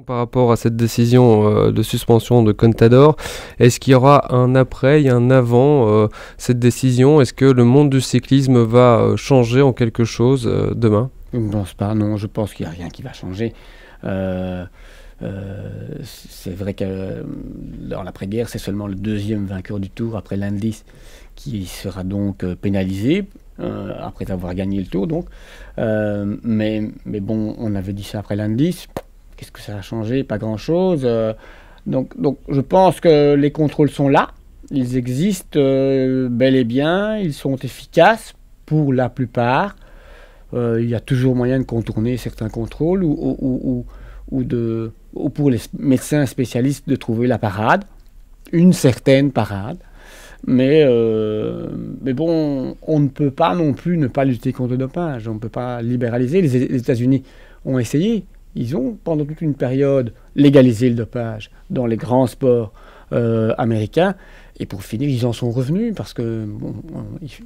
par rapport à cette décision de suspension de Contador. Est-ce qu'il y aura un après et un avant cette décision? Est-ce que le monde du cyclisme va changer en quelque chose demain? Je ne pense pas, non, je pense qu'il n'y a rien qui va changer. C'est vrai que dans l'après-guerre, c'est seulement le deuxième vainqueur du Tour après l'Indice qui sera donc pénalisé après avoir gagné le Tour. Donc. Mais bon, on avait dit ça après l'Indice. Qu'est-ce que ça a changé? Pas grand-chose. Donc je pense que les contrôles sont là. Ils existent bel et bien. Ils sont efficaces pour la plupart. Il y a toujours moyen de contourner certains contrôles ou pour les médecins spécialistes de trouver la parade, une certaine parade. Mais bon, on ne peut pas non plus ne pas lutter contre le dopage. On ne peut pas libéraliser. Les États-Unis ont essayé. Ils ont, pendant toute une période, légalisé le dopage dans les grands sports américains. Et pour finir, ils en sont revenus parce que bon,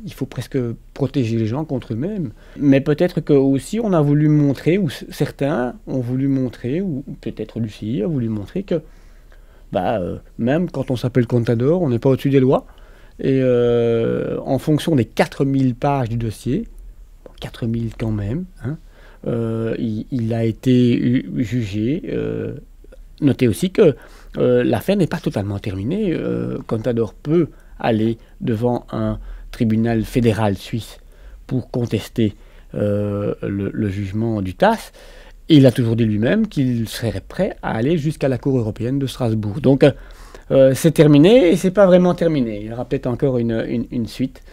il faut presque protéger les gens contre eux-mêmes. Mais peut-être que aussi on a voulu montrer, ou certains ont voulu montrer, ou peut-être Lucie a voulu montrer que même quand on s'appelle Contador, on n'est pas au-dessus des lois. Et en fonction des 4000 pages du dossier, 4000 quand même, hein, il a été jugé. Notez aussi que l'affaire n'est pas totalement terminée. Contador peut aller devant un tribunal fédéral suisse pour contester le jugement du TAS. Et il a toujours dit lui-même qu'il serait prêt à aller jusqu'à la Cour européenne de Strasbourg. Donc c'est terminé et c'est pas vraiment terminé. Il y aura peut-être encore une suite.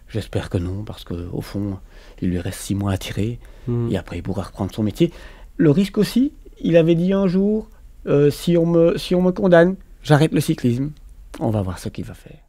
J'espère que non, parce qu'au fond, il lui reste 6 mois à tirer. Et après, il pourra reprendre son métier. Le risque aussi, il avait dit un jour, si on me condamne, j'arrête le cyclisme. On va voir ce qu'il va faire.